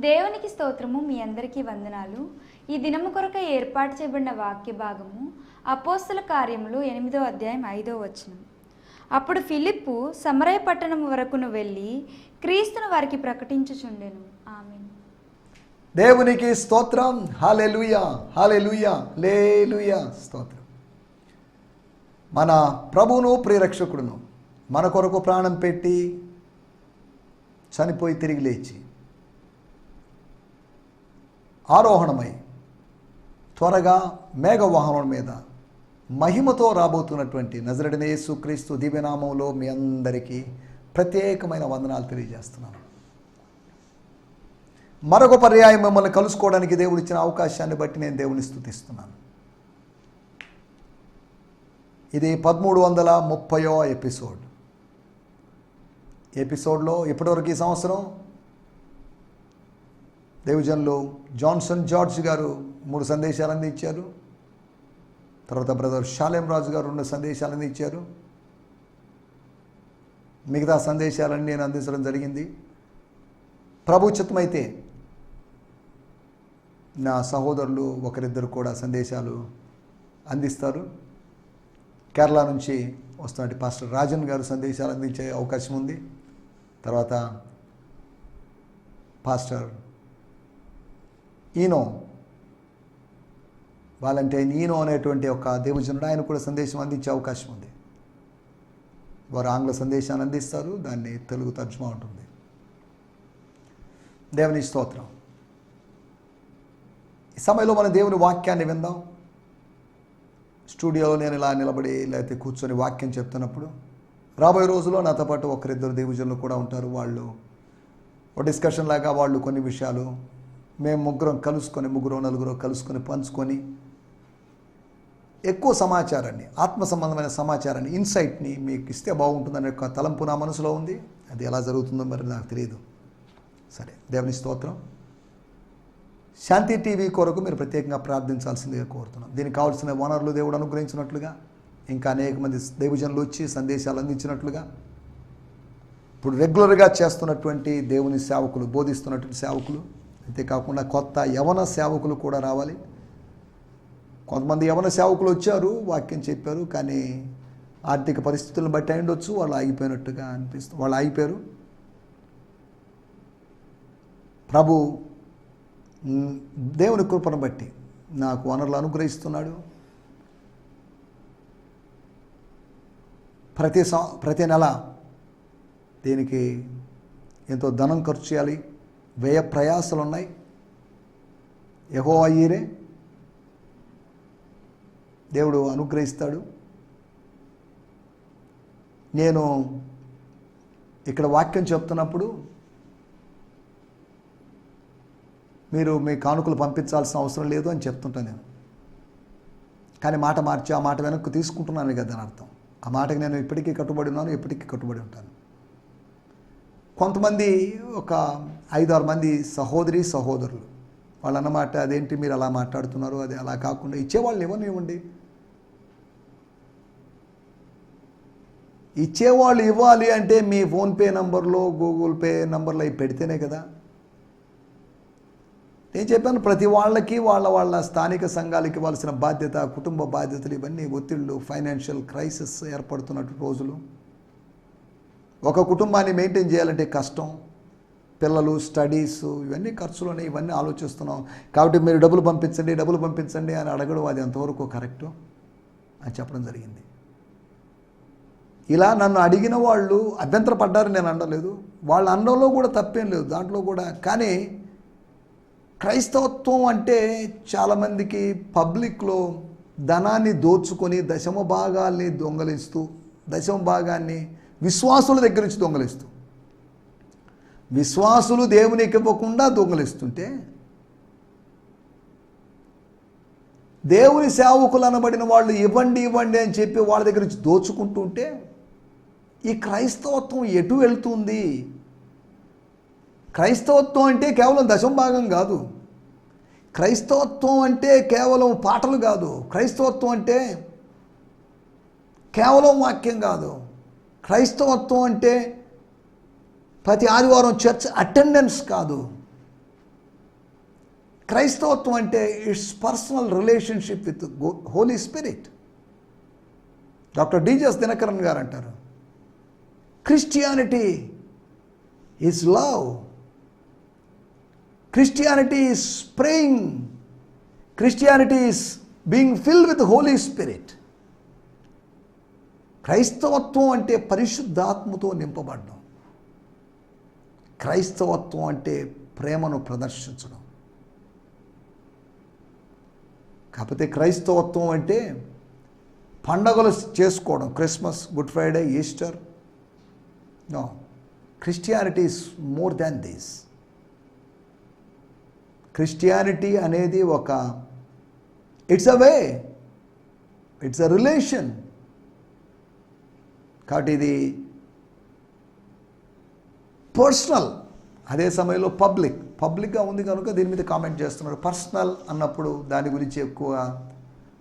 దేవునికి స్తోత్రము. మీ అందరికీ వందనాలు. ఈ దినము కొరకు ఏర్పాటు చేయబడిన వాక్య భాగము అపోస్తల కార్యములు 8వ అధ్యాయం 5వ వచనం. అప్పుడు ఫిలిప్పు సమరయ పట్టణం వరకును వెళ్ళి క్రీస్తును వారికి ప్రకటించుచుండెను. ఆమేన్. దేవునికి స్తోత్రం. హల్లెలూయా, హల్లెలూయా, హల్లెలూయా. స్తోత్రం. మన ప్రభువును ప్రియరక్షకుడును మన కొరకు ప్రాణం పెట్టి చనిపోయి తిరిగి లేచి ఆరోహణమై త్వరగా మేఘవాహనం మీద మహిమతో రాబోతున్నటువంటి నజరేయుడైన యేసుక్రీస్తు దివ్యనామంలో మీ అందరికీ ప్రత్యేకమైన వందనాలు తెలియజేస్తున్నాను. మరొక పర్యాయం మిమ్మల్ని కలుసుకోవడానికి దేవుడు ఇచ్చిన అవకాశాన్ని బట్టి నేను దేవుని స్తుతిస్తున్నాను. ఇది 1330వ ఎపిసోడ్లో ఇప్పటివరకు ఈ సంవత్సరం దేవజనులు జాన్సన్ జార్జ్ గారు 3 సందేశాలు అందించారు. తర్వాత బ్రదర్ షాలేం రాజు గారు 2 సందేశాలు అందించారు. మిగతా సందేశాలన్నీ నేను అందించడం జరిగింది. ప్రభు చిత్తమైతే నా సహోదరులు ఒకరిద్దరు కూడా సందేశాలు అందిస్తారు. కేరళ నుంచి వస్తున్నట్టు పాస్టర్ రాజన్ గారు సందేశాలు అందించే అవకాశం ఉంది. తర్వాత పాస్టర్ ఈనో వాలంటైన్ ఈనో అనేటువంటి ఒక దేవజనుడు, ఆయన కూడా సందేశం అందించే అవకాశం ఉంది. వారు ఆంగ్ల సందేశాన్ని అందిస్తారు, దాన్ని తెలుగు తర్జుమా ఉంటుంది. దేవుని స్తోత్రం. ఈ సమయంలో మన దేవుని వాక్యాన్ని విందాం. స్టూడియోలో నేను ఇలా నిలబడి లేకపోతే కూర్చొని వాక్యం చెప్తున్నప్పుడు రాబోయే రోజుల్లో నాతో పాటు ఒకరిద్దరు దేవజనులు కూడా ఉంటారు. వాళ్ళు ఒక డిస్కషన్ లాగా వాళ్ళు కొన్ని విషయాలు మేము ముగ్గురు నలుగురు కలుసుకొని పంచుకొని ఎక్కువ సమాచారాన్ని, ఆత్మ సంబంధమైన సమాచారాన్ని, ఇన్సైట్ని మీకు ఇస్తే బాగుంటుందనే ఒక తలంపు నా మనసులో ఉంది. అది ఎలా జరుగుతుందో మరి నాకు తెలియదు. సరే, దేవుని స్తోత్రం. శాంతి టీవీ కొరకు మీరు ప్రత్యేకంగా ప్రార్థించాల్సిందిగా కోరుతున్నాం. దీనికి కావాల్సిన వనరులు దేవుడు అనుగ్రహించినట్లుగా, ఇంకా అనేక మంది దైవజనులు వచ్చి సందేశాలు అందించినట్లుగా, ఇప్పుడు రెగ్యులర్గా చేస్తున్నటువంటి దేవుని సేవకులు, బోధిస్తున్నటువంటి సేవకులు, అంతేకాకుండా కొత్త యవన సేవకులు కూడా రావాలి. కొంతమంది యవన సేవకులు వచ్చారు, వాక్యం చెప్పారు, కానీ ఆర్థిక పరిస్థితులను బట్టి అయి ఉండొచ్చు వాళ్ళు ఆగిపోయినట్టుగా అనిపిస్తుంది. వాళ్ళు ఆగిపోయారు. ప్రభు దేవుని కృపను బట్టి నాకు వనరులు అనుగ్రహిస్తున్నాడు. ప్రతి నెల దీనికి ఎంతో ధనం ఖర్చు చేయాలి, వ్యయ ప్రయాసాలు ఉన్నాయి. యెహోవా ఈరే, దేవుడు అనుగ్రహిస్తాడు. నేను ఇక్కడ వాక్యం చెప్తున్నప్పుడు మీరు మీ కానుకలు పంపించాల్సిన అవసరం లేదు అని చెప్తుంటాను నేను. కానీ మాట మార్చి ఆ మాట వెనక్కి తీసుకుంటున్నాను కదా అని అర్థం. ఆ మాటకి నేను ఇప్పటికీ కట్టుబడి ఉన్నాను, ఎప్పటికీ కట్టుబడి ఉంటాను. కొంతమంది ఒక 5-6 మంది సహోదరులు వాళ్ళు అన్నమాట, అదేంటి మీరు అలా మాట్లాడుతున్నారు, అది అలా కాకుండా ఇచ్చేవాళ్ళు ఇవ్వనివ్వండి. ఇచ్చేవాళ్ళు ఇవ్వాలి అంటే మీ ఫోన్పే నంబర్లో, గూగుల్ పే నంబర్లో అవి పెడితేనే కదా. నేను చెప్పాను, ప్రతి వాళ్ళకి వాళ్ళ స్థానిక సంఘాలకి ఇవ్వాల్సిన బాధ్యత, కుటుంబ బాధ్యతలు, ఇవన్నీ ఒత్తిళ్ళు, ఫైనాన్షియల్ క్రైసిస్ ఏర్పడుతున్నట్టు రోజులు. ఒక కుటుంబాన్ని మెయింటైన్ చేయాలంటే కష్టం. పిల్లలు, స్టడీస్, ఇవన్నీ ఖర్చులు, ఇవన్నీ ఆలోచిస్తున్నాం. కాబట్టి మీరు డబ్బులు పంపించండి అని అడగడం అది ఎంతవరకు కరెక్టు అని చెప్పడం జరిగింది. ఇలా నన్ను అడిగిన వాళ్ళు అభ్యంతరపడ్డారు, నేను అనలేదు. వాళ్ళ అనడంలో కూడా తప్పేం లేదు, దాంట్లో కూడా. కానీ క్రైస్తవత్వం అంటే చాలామందికి పబ్లిక్లో ధనాన్ని దోచుకొని దశమ భాగాల్ని దొంగలిస్తూ, దశమ భాగాన్ని విశ్వాసుల దగ్గర నుంచి దొంగలిస్తూ, విశ్వాసులు దేవునికి ఇవ్వకుండా దొంగలిస్తుంటే, దేవుని సేవకులు అనబడిన వాళ్ళు ఇవ్వండి అని చెప్పి వాళ్ళ దగ్గర నుంచి దోచుకుంటూ ఉంటే ఈ క్రైస్తవత్వం ఎటు వెళ్తుంది? క్రైస్తవత్వం అంటే కేవలం దశమ భాగం కాదు. క్రైస్తవత్వం అంటే కేవలం పాటలు కాదు. క్రైస్తవత్వం అంటే కేవలం వాక్యం కాదు. క్రైస్తవత్వం అంటే ప్రతి ఆదివారం చర్చ్ అటెండెన్స్ కాదు. క్రైస్తవత్వం అంటే it's personal relationship with Holy Spirit. Doctor DGS Dhinakaran గారు అంటారు, Christianity is love, Christianity is praying, Christianity is being filled with Holy Spirit. క్రైస్తవత్వం అంటే పరిశుద్ధాత్మతో నింపబడడం. క్రైస్తవత్వం అంటే ప్రేమను ప్రదర్శించడం. కాకపోతే క్రైస్తవత్వం అంటే పండగలు చేసుకోవడం, Christmas, good Friday, Easter. No, Christianity is more than this. Christianity అనేది it's a way, it's a relation. కాబట్టి ఇది పర్సనల్, అదే సమయంలో పబ్లిక్గా ఉంది కనుక దీని మీద కామెంట్ చేస్తున్నారు. పర్సనల్ అన్నప్పుడు దాని గురించి ఎక్కువ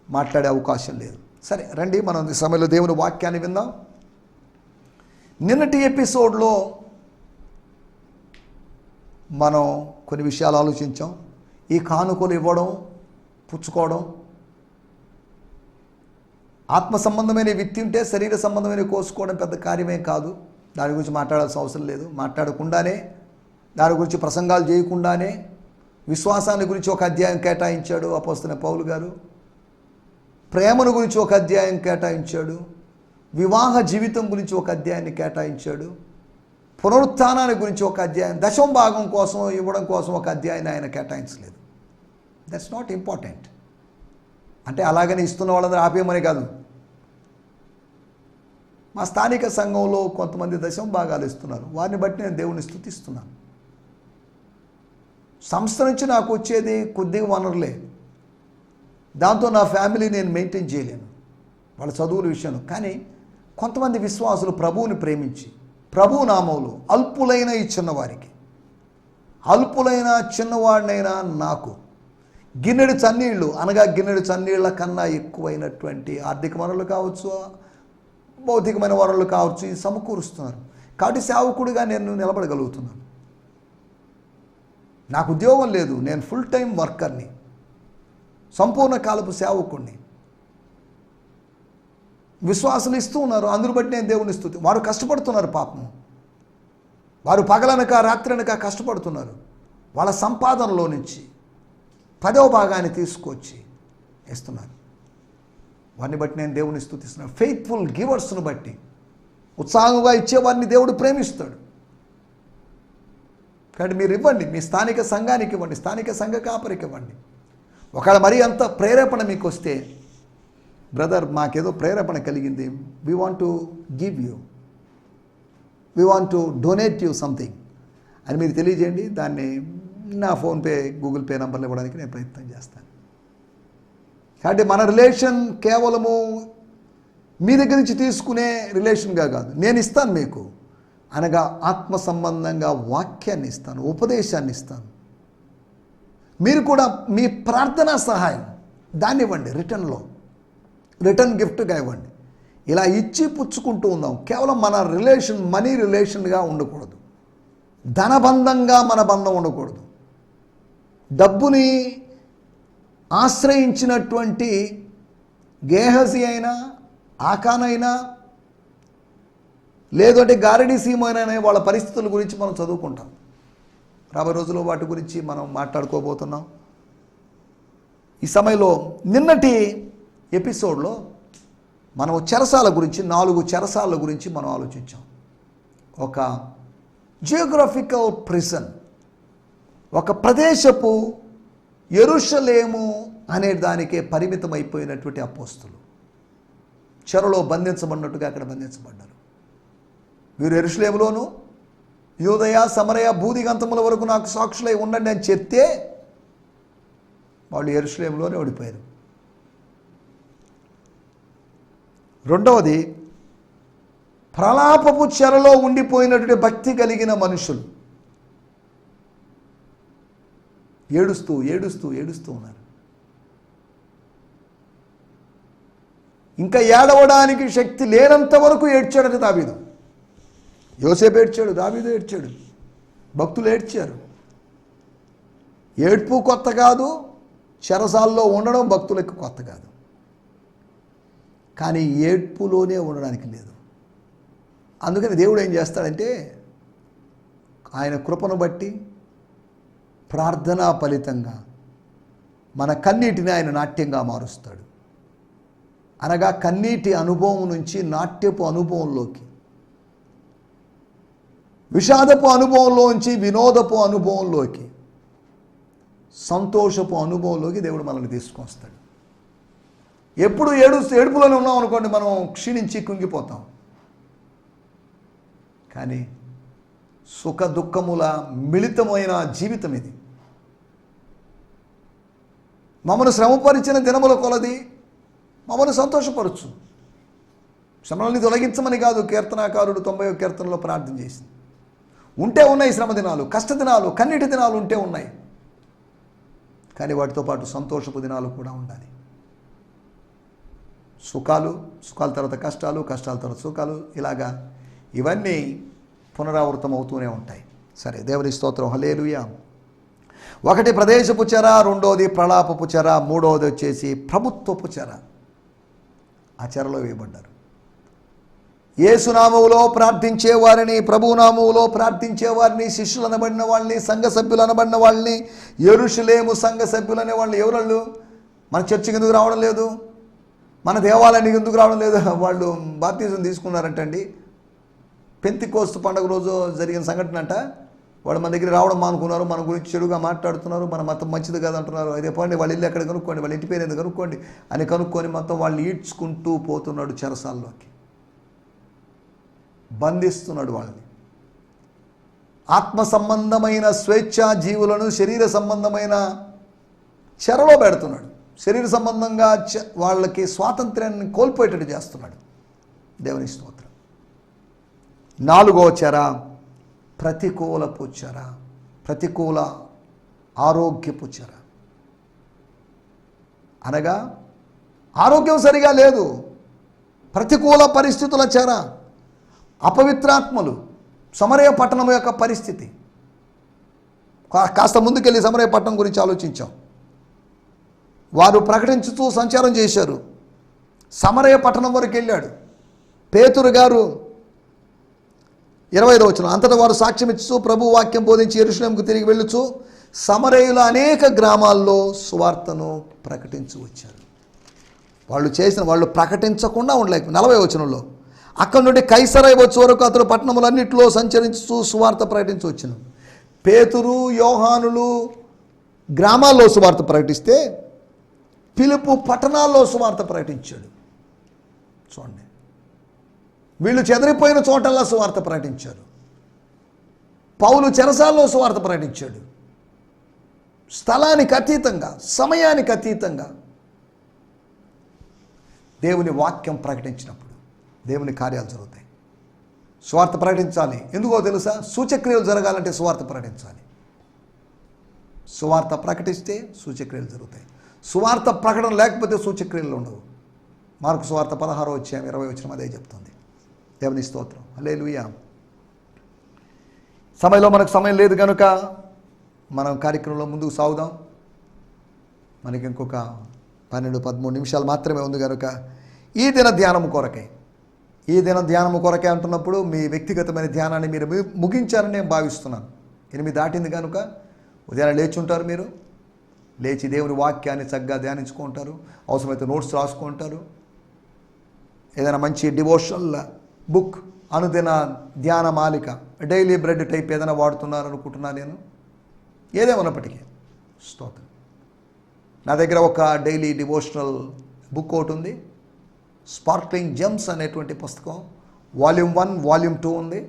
మాట్లాడే అవకాశం లేదు. సరే రండి, మనం ఈ సమయంలో దేవుని వాక్యాన్ని విందాం. నిన్నటి ఎపిసోడ్లో మనం కొన్ని విషయాలు ఆలోచించాం. ఈ కానుకలు ఇవ్వడం, పుచ్చుకోవడం, ఆత్మ సంబంధమైన విత్తి ఉంటే శరీర సంబంధమైన కోసుకోవడం పెద్ద కార్యమే కాదు. దాని గురించి మాట్లాడాల్సిన అవసరం లేదు. మాట్లాడకుండానే, దాని గురించి ప్రసంగాలు చేయకుండానే విశ్వాసాన్ని గురించి ఒక అధ్యాయం కేటాయించాడు అపోస్తలుడైన పౌలు గారు. ప్రేమను గురించి ఒక అధ్యాయం కేటాయించాడు. వివాహ జీవితం గురించి ఒక అధ్యాయాన్ని కేటాయించాడు. పునరుత్థానాన్ని గురించి ఒక అధ్యాయం, దశమ భాగం కోసం ఇవ్వడం కోసం ఒక అధ్యాయాన్ని ఆయన కేటాయించలేదు. That's not important. అంటే అలాగని ఇస్తున్న వాళ్ళందరూ ఆపేయమని కాదు. మా స్థానిక సంఘంలో కొంతమంది దశమ భాగాలు ఇస్తున్నారు. వారిని బట్టి నేను దేవుని స్తుతిస్తున్నాను. సంస్థ నుంచి నాకు వచ్చేది కొద్దిగా వనరులే, దాంతో నా ఫ్యామిలీ నేను మెయింటైన్ చేయలేను, వాళ్ళ చదువుల విషయంలో. కానీ కొంతమంది విశ్వాసులు ప్రభువుని ప్రేమించి ప్రభు నామములో అల్పులైన ఈ చిన్నవారికి, అల్పులైన చిన్నవాడినైనా నాకు గిన్నెడు చన్నీళ్ళు, అనగా గిన్నెడు చన్నీళ్ల కన్నా ఎక్కువైనటువంటి ఆర్థిక వనరులు కావచ్చు, భౌతికమైన వనరులు కావచ్చు, ఇది సమకూరుస్తున్నారు. కాబట్టి సేవకుడిగా నేను నిలబడగలుగుతున్నాను. నాకు ఉద్యోగం లేదు, నేను ఫుల్ టైం వర్కర్ని, సంపూర్ణ కాలపు సేవకుడిని. విశ్వాసులు ఇస్తూ ఉన్నారు, అందును బట్టి నేను దేవుని స్తుతి. వారు కష్టపడుతున్నారు పాపం, వారు పగలనక రాత్రనక కష్టపడుతున్నారు. వాళ్ళ సంపాదనలో నుంచి 10వ భాగాన్ని తీసుకొచ్చి ఇస్తున్నారు. వారిని బట్టి నేను దేవుని స్తుతిస్తున్నాను. ఫెయిత్ఫుల్ గివర్స్ను బట్టి, ఉత్సాహంగా ఇచ్చేవారిని దేవుడు ప్రేమిస్తాడు. కాబట్టి మీరు ఇవ్వండి, మీ స్థానిక సంఘానికి ఇవ్వండి, స్థానిక సంఘ కాపరికి ఇవ్వండి. ఒకవేళ మరీ అంత ప్రేరేపణ మీకు వస్తే, బ్రదర్ మాకేదో ప్రేరేపణ కలిగింది, we want to give you, we want to donate you something అని మీరు తెలియజేయండి. దాన్ని నా ఫోన్పే, గూగుల్ పే నంబర్లు ఇవ్వడానికి నేను ప్రయత్నం చేస్తాను. కాబట్టి మన రిలేషన్ కేవలము మీ దగ్గర నుంచి తీసుకునే రిలేషన్గా కాదు, నేను ఇస్తాను మీకు, అనగా ఆత్మ సంబంధంగా వాక్యాన్ని ఇస్తాను, ఉపదేశాన్ని ఇస్తాను. మీరు కూడా మీ ప్రార్థనా సహాయం దాన్ని ఇవ్వండి, రిటర్న్ గిఫ్ట్గా ఇవ్వండి. ఇలా ఇచ్చి పుచ్చుకుంటూ ఉందాం. కేవలం మన రిలేషన్ మనీ రిలేషన్గా ఉండకూడదు, ధనబంధంగా మన బంధం ఉండకూడదు. డబ్బుని ఆశ్రయించినటువంటి గేహజీ అయినా, ఆకానైనా, లేదంటే గారడీ సీమైనా వాళ్ళ పరిస్థితుల గురించి మనం చదువుకుంటాం. రాబోయే రోజుల్లో వాటి గురించి మనం మాట్లాడుకోబోతున్నాం. ఈ సమయంలో నిన్నటి ఎపిసోడ్లో మనం చెరసాల గురించి, 4 చెరసాల గురించి మనం ఆలోచించాం. ఒక జియోగ్రఫికల్ ప్రిజన్, ఒక ప్రదేశపు యెరూషలేము అనే దానికే పరిమితం అయిపోయినటువంటి అపోస్తులు చెరలో బంధించబడినట్టుగా అక్కడ బంధించబడ్డారు. వీరు యెరూషలేములోను, యూదయ, సమరయ, భూదిగంతముల వరకు నాకు సాక్షులై ఉండండి అని చెప్తే వాళ్ళు యెరూషలేములోనే ఓడిపోయారు. రెండవది, ప్రలాపపు చెరలో ఉండిపోయినటువంటి భక్తి కలిగిన మనుషులు ఏడుస్తూ ఉన్నారు. ఇంకా ఏడవడానికి శక్తి లేనంత వరకు ఏడ్చాడట దావీదు. యోసేపు ఏడ్చాడు, దావీదు ఏడ్చాడు, భక్తులు ఏడ్చారు. ఏడ్పు కొత్త కాదు, చెరసాల్లో ఉండడం భక్తులకు కొత్త కాదు. కానీ ఏడ్పులోనే ఉండడానికి లేదు. అందుకని దేవుడు ఏం చేస్తాడంటే ఆయన కృపను బట్టి ప్రార్థనా ఫలితంగా మన కన్నీటిని ఆయన నాట్యంగా మారుస్తాడు. అనగా కన్నీటి అనుభవం నుంచి నాట్యపు అనుభవంలోకి, విషాదపు అనుభవంలోంచి వినోదపు అనుభవంలోకి, సంతోషపు అనుభవంలోకి దేవుడు మనల్ని తీసుకొస్తాడు. ఎప్పుడు ఏడుపులోనే ఉన్నాం అనుకోండి, మనం క్షీణించి కుంగిపోతాం. కానీ సుఖ దుఃఖముల మిళితమైన జీవితం ఇది. మమ్మల్ని శ్రమపరిచిన దినముల కొలది మమ్మల్ని సంతోషపరచు, శ్రమలని తొలగించమని కాదు కీర్తనాకారుడు 90వ కీర్తనలో ప్రార్థన చేసింది. ఉంటే ఉన్నాయి శ్రమ దినాలు, కష్ట దినాలు, కన్నీటి దినాలు ఉంటే ఉన్నాయి. కానీ వాటితో పాటు సంతోషపు దినాలు కూడా ఉండాలి. సుఖాల తర్వాత కష్టాలు, కష్టాల తర్వాత సుఖాలు, ఇలాగా ఇవన్నీ పునరావృతం అవుతూనే ఉంటాయి. సరే, దేవుని స్తోత్రం, హల్లెలూయా. ఒకటి ప్రదేశపు చెర, రెండోది ప్రలాపపు చెర, మూడవది వచ్చేసి ప్రభుత్వపు చెర. ఆ చెరలో వేయబడ్డారు. యేసునామములో ప్రార్థించే వారిని, ప్రభునామములో ప్రార్థించే వారిని, శిష్యులు అనబడిన వాళ్ళని, సంఘ సభ్యులు అనబడిన వాళ్ళని, యెరూషలేము సంఘ సభ్యులు అనే వాళ్ళు ఎవరు? మన చర్చికి ఎందుకు రావడం లేదు? మన దేవాలయానికి ఎందుకు రావడం లేదు? వాళ్ళు బాప్తిజం తీసుకున్నారంటండి. పెంతెకోస్తు పండుగ రోజు జరిగిన సంఘటన అంట. వాళ్ళు మన దగ్గర రావడం మానుకున్నారు, మన గురించి చెడుగా మాట్లాడుతున్నారు, మన మతం మంచిది కాదు అంటున్నారు. అదే పోండి, వాళ్ళ ఇల్లు ఎక్కడ కనుక్కోండి, వాళ్ళ ఇంటి పేరు ఎందుకు కనుక్కోండి అని కనుక్కొని మొత్తం వాళ్ళు ఈడ్చుకుంటూ పోతున్నాడు చెరసాల్లోకి, బంధిస్తున్నాడు వాళ్ళని. ఆత్మ సంబంధమైన స్వేచ్ఛా జీవులను శరీర సంబంధమైన చెరలో పెడుతున్నాడు. శరీర సంబంధంగా వాళ్ళకి స్వాతంత్ర్యాన్ని కోల్పోయేటట్టు చేస్తున్నాడు. దేవుని స్తోత్రం. 4వ చెర ప్రతికూలపు చెర, ప్రతికూల ఆరోగ్యపు చెర. అనగా ఆరోగ్యం సరిగా లేదు, ప్రతికూల పరిస్థితుల చెర, అపవిత్రాత్మలు. సమరయ పట్టణం యొక్క పరిస్థితి. కాస్త ముందుకెళ్ళి సమరయ పట్టణం గురించి ఆలోచించాం. వారు ప్రకటించుతూ సంచారం చేశారు. సమరయ పట్టణం వరకు వెళ్ళాడు పేతురు గారు. 25వ వచనం, అంతటా వారు సాక్ష్యం ఇస్తూ ప్రభు వాక్యం బోధించి యెరూషలేముకు తిరిగి వెళ్ళుచు సమరయుల అనేక గ్రామాల్లో సువార్తను ప్రకటించి వచ్చారు. వాళ్ళు ప్రకటించకుండా ఉండలేక 40వ వచనంలో, అక్కడి నుండి కైసరై వచ్చే వరకు అతడు పట్టణములన్నింటిలో సంచరించుతూ సువార్త ప్రకటించి వచ్చాను. పేతురు, యోహానులు గ్రామాల్లో సువార్త ప్రకటిస్తే ఫిలిప్పు పట్టణాల్లో సువార్త ప్రకటించాడు. చూడండి, వీళ్ళు చెదరిపోయిన చోటల్లా సువార్త ప్రకటించారు. పౌలు చెరసాల్లో సువార్త ప్రకటించాడు. స్థలానికి అతీతంగా, సమయానికి అతీతంగా దేవుని వాక్యం ప్రకటించినప్పుడు దేవుని కార్యాలు జరుగుతాయి. సువార్త ప్రకటించాలి. ఎందుకో తెలుసా? సూచక్రియలు జరగాలంటే సువార్త ప్రకటించాలి. సువార్త ప్రకటిస్తే సూచక్రియలు జరుగుతాయి. సువార్త ప్రకటన లేకపోతే సూచక్రియలు ఉండవు. మార్కు సువార్త 16వ అధ్యాయం 20వ వచనం అదే చెప్తుంది. దేవుని స్తోత్రం, హల్లెలూయా. మనకు సమయం లేదు కనుక మనం కార్యక్రమంలో ముందుకు సాగుదాం. మనకి ఇంకొక 12-13 నిమిషాలు మాత్రమే ఉంది కనుక ఈ దిన ధ్యానము కొరకే అంటున్నప్పుడు మీ వ్యక్తిగతమైన ధ్యానాన్ని మీరు ముగించారని నేను భావిస్తున్నాను. 8 దాటింది కనుక ఉదయాన్నే లేచి ఉంటారు. మీరు లేచి దేవుని వాక్యాన్ని చక్కగా ధ్యానించుకుంటారు. అవసరమైతే నోట్స్ రాసుకుంటారు. ఏదైనా మంచి డివోషనల్ బుక్, అనుదిన ధ్యాన మాలిక, డైలీ బ్రెడ్ టైప్ ఏదైనా వాడుతున్నారు అనుకుంటున్నా నేను. ఏదేమన్నప్పటికీ స్తోత్రం. నా దగ్గర ఒక డైలీ డివోషనల్ బుక్ ఒకటి ఉంది. స్పార్క్లింగ్ జెమ్స్ అనేటువంటి పుస్తకం వాల్యూమ్ 1, వాల్యూమ్ 2 ఉంది.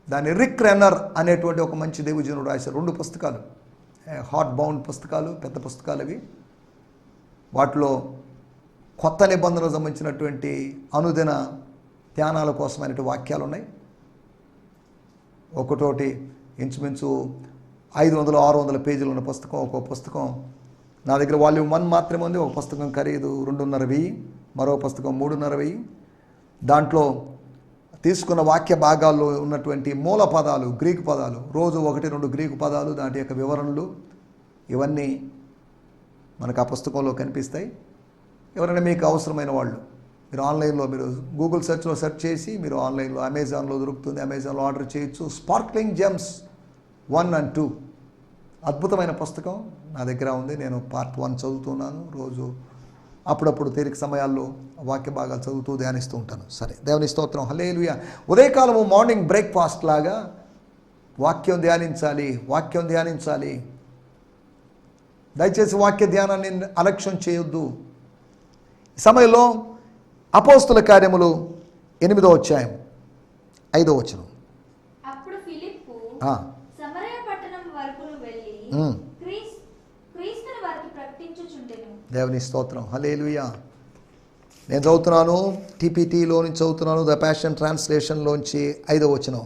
దాన్ని రిక్ రెన్నర్ అనేటువంటి ఒక మంచి దేవజనుడు రాశారు. 2 పుస్తకాలు, హార్డ్ బౌండ్ పుస్తకాలు, పెద్ద పుస్తకాలు అవి. వాటిలో కొత్త నిబంధనలకు సంబంధించినటువంటి అనుదిన ధ్యానాల కోసమైనటువంటి వాక్యాలు ఉన్నాయి. ఒకటోటి ఇంచుమించు 500-600 పేజీలు ఉన్న పుస్తకం. ఒక పుస్తకం నా దగ్గర వాల్యూమ్ 1 మాత్రమే ఉంది. ఒక పుస్తకం ఖరీదు 2,500, మరో పుస్తకం 3,500. దాంట్లో తీసుకున్న వాక్య భాగాల్లో ఉన్నటువంటి మూల పదాలు, గ్రీకు పదాలు, రోజు 1-2 గ్రీకు పదాలు, దాని యొక్క వివరణలు, ఇవన్నీ మనకు ఆ పుస్తకంలో కనిపిస్తాయి. ఎవరైనా మీకు అవసరమైన వాళ్ళు మీరు ఆన్లైన్లో మీరు గూగుల్ సెర్చ్లో సెర్చ్ చేసి మీరు ఆన్లైన్లో అమెజాన్లో దొరుకుతుంది, అమెజాన్లో ఆర్డర్ చేయొచ్చు. స్పార్క్లింగ్ జెమ్స్ 1 and 2 అద్భుతమైన పుస్తకం నా దగ్గర ఉంది. నేను పార్ట్ 1 చదువుతున్నాను. రోజు అప్పుడప్పుడు తీరిక సమయాల్లో వాక్య భాగాలు చదువుతూ ధ్యానిస్తూ ఉంటాను. సరే, దేవుని స్తోత్రం, హల్లెలూయా. ఉదయకాలము మార్నింగ్ బ్రేక్ఫాస్ట్ లాగా వాక్యం ధ్యానించాలి. దయచేసి వాక్య ధ్యానాన్ని అలక్ష్యం చేయొద్దు. ఈ సమయంలో అపోస్తుల కార్యములు 8వ అధ్యాయం 5వ వచనం. అప్పుడు ఫిలిప్పు సమరయ పట్టణం వరకును వెళ్ళి క్రీస్తుని వారికి ప్రకటించుచుండెను. దేవుని స్తోత్రం, హల్లెలూయా. నేను చదువుతున్నాను, టీపీటీలో నుంచి చదువుతున్నాను, ద ప్యాషన్ ట్రాన్స్లేషన్లోంచి 5వ వచనం.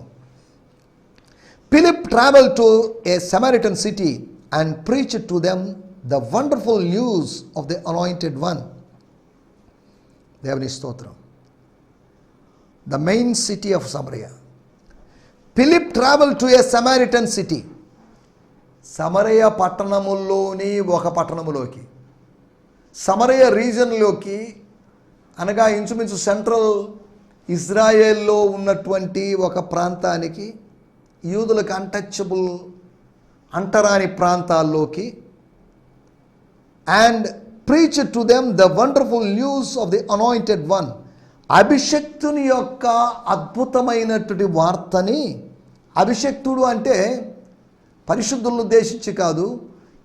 Philip traveled to a Samaritan city and preached to them the wonderful news of the anointed one. దేవుని స్తోత్రం. The main city of Samaria. Philip traveled to a Samaritan city. సమరయ పట్టణములోని ఒక పట్టణములోకి, సమరయ రీజన్లోకి, అనగా ఇంచుమించు సెంట్రల్ ఇజ్రాయెల్లో ఉన్నటువంటి ఒక ప్రాంతానికి, యూదులకు అన్టచబుల్ అంటరాని ప్రాంతాల్లోకి, and preach to them the wonderful news of the anointed one. అభిషక్తుని యొక్క అద్భుతమైనటువంటి వార్తని, అభిషక్తుడు అంటే పరిశుద్ధులను ఉద్దేశించి కాదు,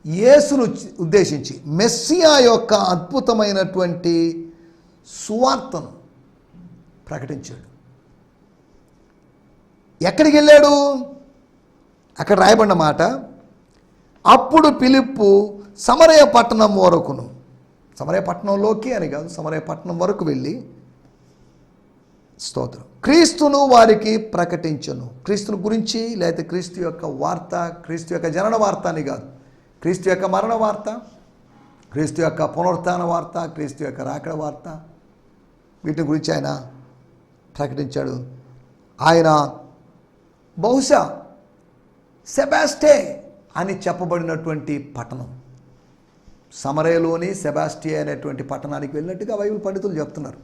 యేసును ఉద్దేశించి, మెస్సియా యొక్క అద్భుతమైనటువంటి సువార్తను ప్రకటించాడు. ఎక్కడికి వెళ్ళాడు? అక్కడ రాయబడిన మాట, అప్పుడు ఫిలిప్పు సమరయ పట్టణం వరకును, సమరయ పట్టణంలోకి అని కాదు, సమరయ పట్టణం వరకు వెళ్ళి, స్తోత్రం, క్రీస్తును వారికి ప్రకటించను. క్రీస్తుని గురించి, లేకపోతే క్రీస్తు యొక్క వార్త, క్రీస్తు యొక్క జనన వార్త అని కాదు, క్రీస్తు యొక్క మరణ వార్త, క్రీస్తు యొక్క పునరుత్థాన వార్త, క్రీస్తు యొక్క రాకడ వార్త, వీటి గురించి ఆయన ప్రకటించాడు. ఆయన బహుశా సెబాస్టే అని చెప్పబడినటువంటి పట్టణం, సమరయలోని సెబాస్టియా అనేటువంటి పట్టణానికి వెళ్ళినట్టుగా బైబిల్ పండితులు చెప్తున్నారు.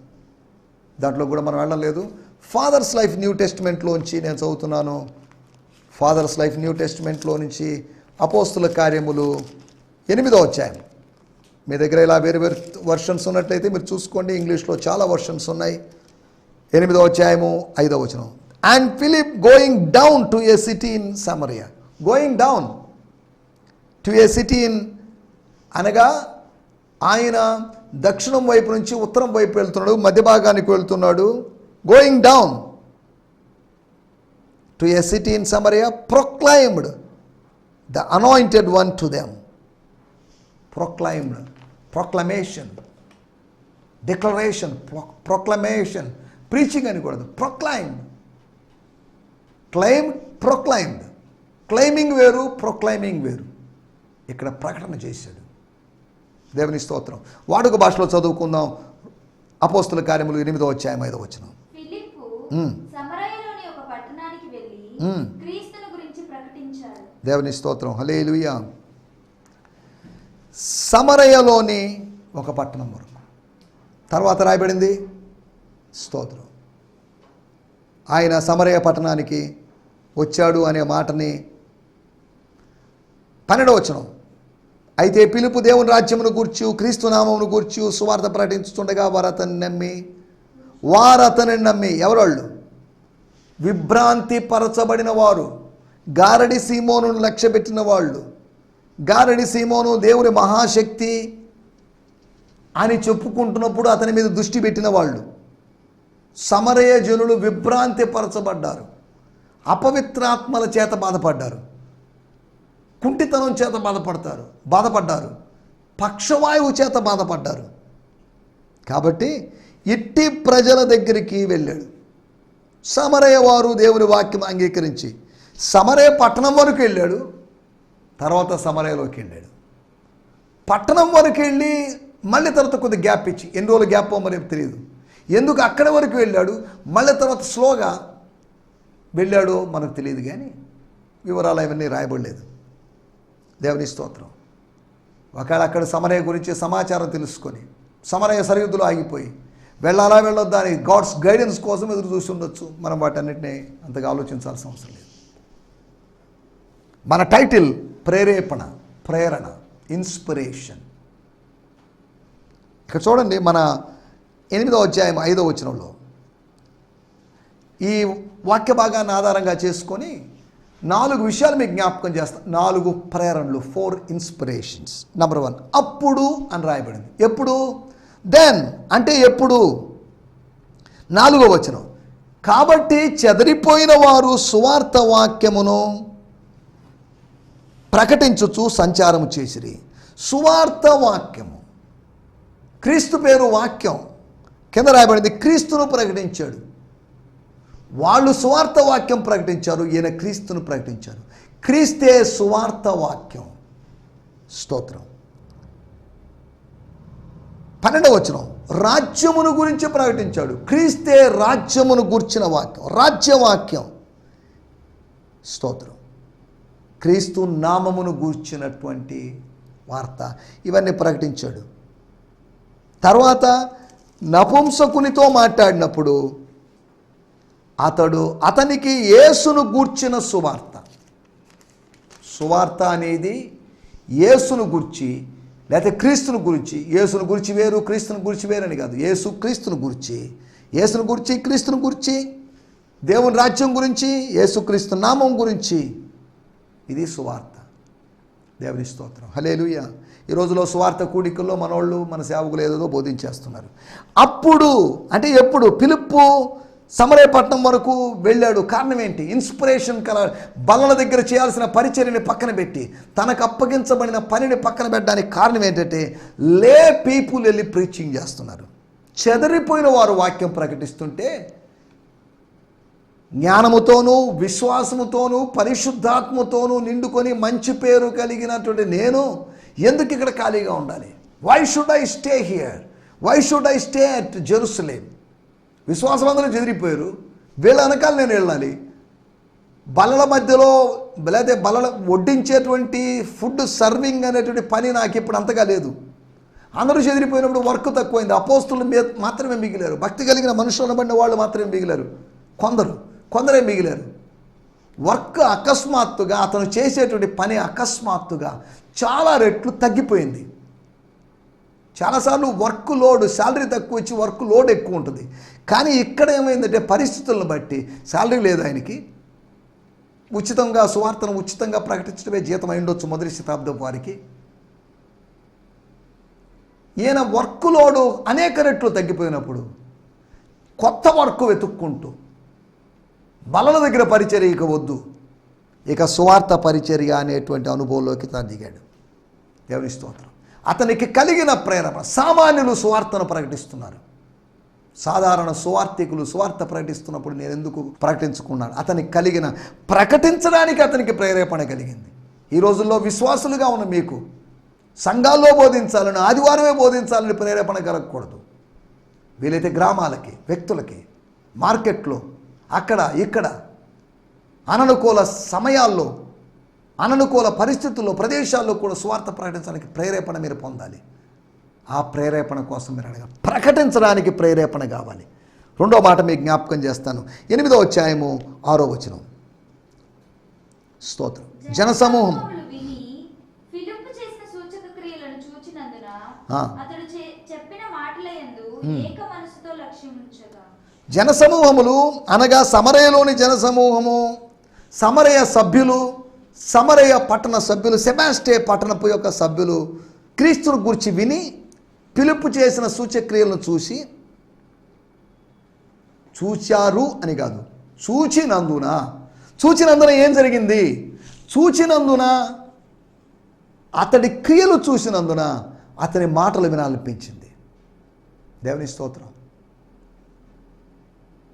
దాంట్లో కూడా మనం వెళ్ళలేదు. ఫాదర్స్ లైఫ్ న్యూ టెస్టిమెంట్లోంచి నేను చదువుతున్నాను. ఫాదర్స్ లైఫ్ న్యూ టెస్టిమెంట్లో నుంచి అపోస్తుల కార్యములు 8వ అధ్యాయం. మీ దగ్గర ఇలా వేరు వేరు వర్షన్స్ ఉన్నట్లయితే మీరు చూసుకోండి. ఇంగ్లీష్లో చాలా వర్షన్స్ ఉన్నాయి. 8వ అధ్యాయము 5వ వచనం. And Philip going down to a city in Samaria. Going down to a city in అనగా ఆయన దక్షిణం వైపు నుంచి ఉత్తరం వైపు వెళ్తున్నాడు, మధ్య భాగానికి వెళ్తున్నాడు. Going down to a city in Samaria proclaimed the anointed one to them. Proclaimed, proclamation, declaration, proclamation, preaching అని కూడదు, ప్రొక్లైమ్డ్. Claim, proclaimed. క్లైమింగ్ వేరు, ప్రొక్లైమింగ్ వేరు. ఇక్కడ ప్రకటన చేశాడు. దేవుని స్తోత్రం. వాడుక భాషలో చదువుకుందాం. అపోస్తుల కార్యములు 8వ అధ్యాయం 5వ వచనం. ఫిలిప్పు సమరయలోని ఒక పట్టణానికి వెళ్ళి క్రీస్తుని గురించి ప్రకటించాడు. దేవుని స్తోత్రం, హల్లెలూయా. సమరయలోని ఒక పట్టణం వరకు. తర్వాత రాయబడింది, స్తోత్రం, ఆయన సమరయ పట్టణానికి వచ్చాడు అనే మాటని 12వ వచనం. అయితే పిలుపు దేవుని రాజ్యమును గూర్చి, క్రీస్తు నామమును గూర్చి సువార్త ప్రకటించుతుండగా వారు అతనిని నమ్మి ఎవరోళ్ళు? విభ్రాంతి పరచబడిన వారు, గారడి సీమోనును లక్ష్యపెట్టిన వాళ్ళు. గారడి సీమోను దేవుని మహాశక్తి అని చెప్పుకుంటున్నప్పుడు అతని మీద దృష్టి పెట్టిన వాళ్ళు. సమరయ జనులు విభ్రాంతి పరచబడ్డారు, అపవిత్రాత్మల చేత బాధపడ్డారు, కుంటితనం చేత బాధపడ్డారు, పక్షవాయువు చేత బాధపడ్డారు. కాబట్టి ఇట్టి ప్రజల దగ్గరికి వెళ్ళాడు. సమరయ వారు దేవుని వాక్యం అంగీకరించి సమరయ పట్టణం వరకు వెళ్ళాడు. తర్వాత సమరయలోకి వెళ్ళాడు. పట్టణం వరకు వెళ్ళి మళ్ళీ తర్వాత కొద్ది గ్యాప్ ఇచ్చి, ఎన్ని రోజులు గ్యాప్ మరి తెలియదు, ఎందుకు అక్కడి వరకు వెళ్ళాడు, మళ్ళీ తర్వాత స్లోగా వెళ్ళాడో మనకు తెలియదు. కానీ వివరాలు అవన్నీ రాయబడలేదు. దేవుని స్తోత్రం. ఒకవేళ అక్కడ సమరయ గురించి సమాచారం తెలుసుకొని సమరయ సరిహద్దులో ఆగిపోయి వెళ్ళాలా వెళ్ళొద్దా అని గాడ్స్ గైడెన్స్ కోసం ఎదురు చూసి ఉండొచ్చు. మనం వాటన్నిటిని అంతగా ఆలోచించాల్సిన అవసరం లేదు. మన టైటిల్ ప్రేరేపణ, ప్రేరణ, ఇన్స్పిరేషన్. ఇక్కడ చూడండి, మన 8వ అధ్యాయం 5వ వచనంలో ఈ వాక్య భాగాన్ని ఆధారంగా చేసుకొని 4 విషయాలు మీకు జ్ఞాపకం చేస్తాను. 4 ప్రేరణలు, 4 ఇన్స్పిరేషన్స్. నెంబర్ 1 అప్పుడు అని రాయబడింది. ఎప్పుడు? దెన్ అంటే ఎప్పుడు? 4వ వచనం, కాబట్టి చెదరిపోయిన వారు సువార్త వాక్యమును ప్రకటించుచు సంచారము చేసిరి. సువార్త వాక్యము, క్రీస్తు పేరు వాక్యం, కింద రాయబడింది క్రీస్తును ప్రకటించాడు. వాళ్ళు సువార్త వాక్యం ప్రకటించారు, ఈయన క్రీస్తును ప్రకటించారు. క్రీస్తే సువార్త వాక్యం. స్తోత్రం. 12వ వచనం, రాజ్యమును గురించి ప్రకటించాడు. క్రీస్తే రాజ్యమును గూర్చిన వాక్యం, రాజ్యవాక్యం. స్తోత్రం. క్రీస్తు నామమును గూర్చినటువంటి వార్త, ఇవన్నీ ప్రకటించాడు. తర్వాత నపుంసకునితో మాట్లాడినప్పుడు అతనికి యేసును గూర్చిన సువార్త. సువార్త అనేది యేసును గురించి, లేకపోతే క్రీస్తును గురించి. యేసును గురించి వేరు, క్రీస్తును గురించి వేరని కాదు. యేసు క్రీస్తును గురించి, యేసును గురించి, క్రీస్తును గురించి, దేవుని రాజ్యం గురించి, యేసుక్రీస్తు నామం గురించి. ఇది సువార్త. దేవుని స్తోత్రం. హల్లెలూయా. ఈ రోజులో సువార్త కూడికల్లో మనోళ్ళు, మన సేవకులు ఏదో బోధించేస్తున్నారు. అప్పుడు అంటే ఎప్పుడు? ఫిలిప్పు సమరయపట్నం వరకు వెళ్ళాడు. కారణం ఏంటి? ఇన్స్పిరేషన్ బల్లల దగ్గర చేయాల్సిన పరిచర్యని పక్కన పెట్టి తనకు అప్పగించబడిన పనిని పక్కన పెట్టడానికి కారణం ఏంటంటే, పీపుల్ వెళ్ళి ప్రీచింగ్ చేస్తున్నారు. చెదరిపోయిన వారు వాక్యం ప్రకటిస్తుంటే జ్ఞానముతోనూ విశ్వాసముతోనూ పరిశుద్ధాత్మతోనూ నిండుకొని మంచి పేరు కలిగినటువంటి నేను ఎందుకు ఇక్కడ ఖాళీగా ఉండాలి? Why should I stay here? Why should I stay at Jerusalem? విశ్వాసమందరూ చెదిరిపోయారు, వీళ్ళ వెనకాల నేను వెళ్ళాలి. బల్లల మధ్యలో లేకపోతే బల్లల వడ్డించేటువంటి ఫుడ్ సర్వింగ్ అనేటువంటి పని నాకు ఇప్పుడు అంతగా లేదు. అందరూ చెదిరిపోయినప్పుడు వర్క్ తక్కువైంది. అపోస్తులు మాత్రమే మిగిలారు. భక్తి కలిగిన మనుషులు అనబడిన వాళ్ళు మాత్రమే మిగిలారు. కొందరే మిగిలారు. వర్క్ అకస్మాత్తుగా, అతను చేసేటువంటి పని అకస్మాత్తుగా చాలా రెట్లు తగ్గిపోయింది. చాలాసార్లు వర్క్ లోడ్, శాలరీ తక్కువ ఇచ్చి వర్క్ లోడ్ ఎక్కువ ఉంటుంది. కానీ ఇక్కడ ఏమైందంటే పరిస్థితులను బట్టి శాలరీ లేదు ఆయనకి. ఉచితంగా సువార్తను ఉచితంగా ప్రకటించడమే జీతం అయి ఉండొచ్చు మొదటి శతాబ్దం వారికి. ఈయన వర్క్ లోడు అనేక రెట్లు తగ్గిపోయినప్పుడు కొత్త వర్క్ వెతుక్కుంటూ బలల దగ్గర పరిచర్య ఇక వద్దు, ఇక సువార్త పరిచర్య అనేటువంటి అనుభవంలోకి తాను దిగాడు. దేవుని స్తోత్రం. అతనికి కలిగిన ప్రేరణ, సామాన్యులు సువార్తను ప్రకటిస్తున్నారు, సాధారణ సువార్థికులు సువార్త ప్రకటిస్తున్నప్పుడు నేను ఎందుకు ప్రకటించుకున్నాను? అతనికి కలిగిన ప్రకటించడానికి అతనికి ప్రేరేపణ కలిగింది. ఈ రోజుల్లో విశ్వాసులుగా ఉన్న మీకు సంఘాల్లో బోధించాలని, ఆదివారమే బోధించాలని ప్రేరేపణ కలగకూడదు. వీలైతే గ్రామాలకి, వ్యక్తులకి, మార్కెట్లో, అక్కడ ఇక్కడ అననుకూల సమయాల్లో, అననుకూల పరిస్థితుల్లో, ప్రదేశాల్లో కూడా సువార్త ప్రకటించడానికి ప్రేరేపణ మీరు పొందాలి. ఆ ప్రేరేపణ కోసం మీరు అడగాలి. ప్రకటించడానికి ప్రేరేపణ కావాలి. 2వ మాట మీకు జ్ఞాపకం చేస్తాను. 8వ అధ్యాయము 6వ వచనం. స్తోత్రం. జనసమూహం జనసమూహములు అనగా సమరయలోని జనసమూహము, సమరయ సభ్యులు, సమరయ పట్టణ సభ్యులు, సెబాస్టే పట్టణపు యొక్క సభ్యులు క్రీస్తును గురించి విని ఫిలిప్పు చేసిన సూచక్రియలను చూచారు అని కాదు, చూచినందున ఏం జరిగింది? చూచినందున, అతడి క్రియలు చూసినందున అతని మాటలు వినాలనిపించింది. దేవుని స్తోత్రం.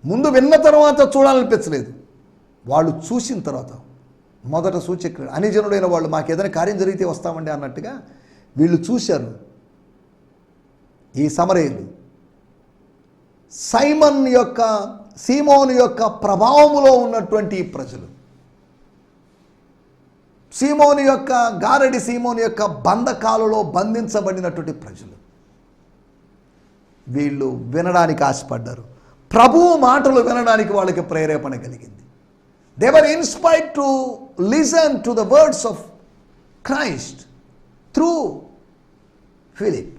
ముందు విన్న తర్వాత చూడాలనిపించలేదు, వాళ్ళు చూసిన తర్వాత. మొదట సూచక్రియ, అనిజనుడైన వాళ్ళు మాకు ఏదైనా కార్యం జరిగితే వస్తామండి అన్నట్టుగా వీళ్ళు చూశారు. ఈ సమరయులు సీమోను యొక్క ప్రభావములో ఉన్నటువంటి ప్రజలు, సీమోను యొక్క గారడి సీమోను యొక్క బంధకాలలో బంధించబడినటువంటి ప్రజలు వీళ్ళు వినడానికి ఆశపడ్డారు. ప్రభువు మాటలు వినడానికి వాళ్ళకి ప్రేరేపణ కలిగింది. They were inspired to listen to the words of Christ through Philip.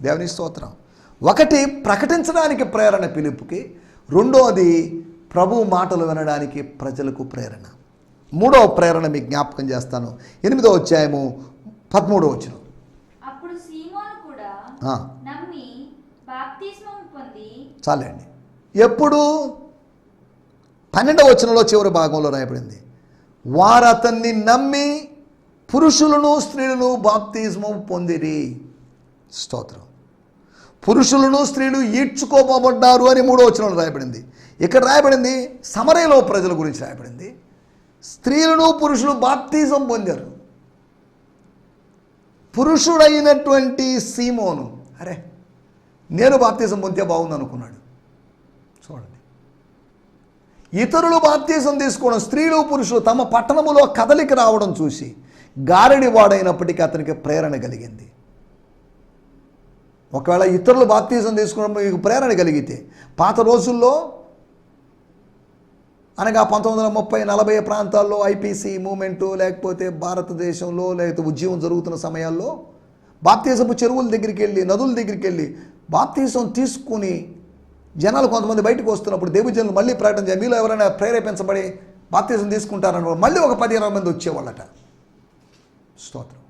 దేవుని స్తోత్రం. ఒకటి ప్రకటించడానికి ప్రేరణ ఫిలిప్కి, రెండోది ప్రభు మాటలు వినడానికి ప్రజలకు ప్రేరణ. మూడవ ప్రేరణ మీకు జ్ఞాపకం చేస్తాను. 8వ అధ్యాయము 13వ వచనం. అప్పుడు సీమోను కూడా నమ్మి బాప్తిస్మం పొంది. చాలండి. ఎప్పుడు? 12వ వచనంలో చివరి భాగంలో రాయబడింది, వారు అతన్ని నమ్మి పురుషులను స్త్రీలను బాప్తిస్మం పొందిరి. స్తోత్రం. పురుషులను స్త్రీలు ఈడ్చుకోబడ్డారు అని 3వ వచనంలో రాయబడింది. ఇక్కడ రాయబడింది సమరయలో ప్రజల గురించి రాయబడింది. స్త్రీలను పురుషులు బాప్తిజం పొందారు. పురుషుడైనటువంటి సీమోను, అరే నేను బాప్తిజం పొందితే బాగుంది అనుకున్నాడు. చూడండి, ఇతరులు బాప్తిజం తీసుకోవడం, స్త్రీలు పురుషులు తమ పట్టణములో కదలిక రావడం చూసి గారడి వాడైనప్పటికీ అతనికి ప్రేరణ కలిగింది. ఒకవేళ ఇతరులు బాప్తిజం తీసుకోవడం మీకు ప్రేరణ కలిగితే, పాత రోజుల్లో అనగా 1930-40 ప్రాంతాల్లో ఐపీసీ మూమెంటు, లేకపోతే భారతదేశంలో లేకపోతే ఉద్యమం జరుగుతున్న సమయాల్లో బాప్తిజము చెరువుల దగ్గరికి వెళ్ళి, నదుల దగ్గరికి వెళ్ళి బాప్తిజం తీసుకుని జనాలు కొంతమంది బయటకు వస్తున్నప్పుడు దేవజనులు మళ్ళీ ప్రకటన చేయాలి, మీలో ఎవరైనా ప్రేరేపించబడి బాప్తిజం తీసుకుంటారని మళ్ళీ ఒక 10-20 మంది వచ్చేవాళ్ళట. స్తోత్రం.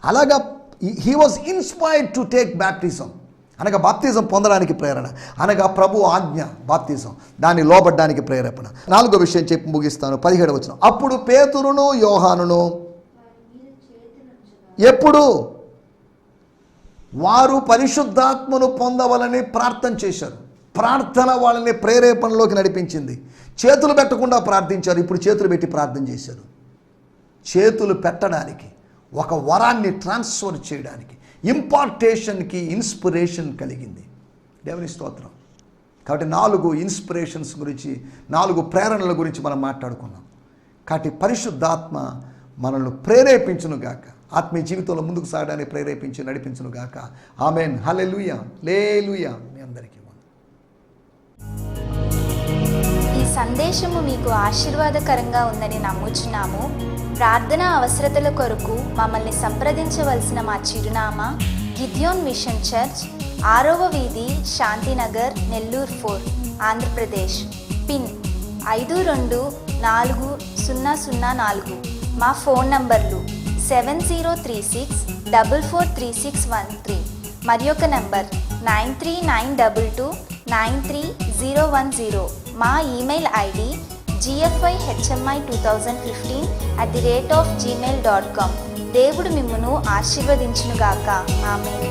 అలాగా he was inspired to take baptism, అనగా బాప్తిజం పొందడానికి ప్రేరణ, అనగా ప్రభు ఆజ్ఞ బాప్తిజం, దాన్ని లోబడ్డానికి ప్రేరేపణ. 4వ విషయం చెప్పి ముగిస్తాను. 17వ వచనం. అప్పుడు పేతురును యోహానును ఎప్పుడు వారు పరిశుద్ధాత్మను పొందవలని ప్రార్థన చేశారు. ప్రార్థన వాళ్ళని ప్రేరేపణలోకి నడిపించింది. చేతులు పెట్టకుండా ప్రార్థించారు, ఇప్పుడు చేతులు పెట్టి ప్రార్థన చేశారు. చేతులు పెట్టడానికి, ఒక వరాన్ని ట్రాన్స్ఫర్ చేయడానికి, ఇంపార్టేషన్కి ఇన్స్పిరేషన్ కలిగింది. దేవుని స్తోత్రం. కాబట్టి 4 ఇన్స్పిరేషన్స్ గురించి, 4 ప్రేరణల గురించి మనం మాట్లాడుకున్నాం. కాబట్టి పరిశుద్ధాత్మ మనల్ని ప్రేరేపించునుగాక, ఆత్మీయ జీవితంలో ముందుకు సాగడానికి ప్రేరేపించి నడిపించునుగాక. ఆమేన్. హల్లెలూయా, హల్లెలూయా. మీ అందరికీ ఈ సందేశము మీకు ఆశీర్వాదకరంగా ఉందని నమ్ముచున్నాము. ప్రార్థనా అవసరతల కొరకు మమ్మల్ని సంప్రదించవలసిన మా చిరునామా గిద్యోన్ మిషన్ చర్చ్, 6వ వీధి, శాంతినగర్, నెల్లూరు 4, ఆంధ్రప్రదేశ్. పిన్ 524004. మా ఫోన్ నంబర్లు 7036443613 మరి ఒక నంబర్ 9392293010. మా ఈమెయిల్ ఐడి gfihmi2015@gmail.com. దేవుడు మిమ్మును ఆశీర్వదించునుగాక. ఆమేన్.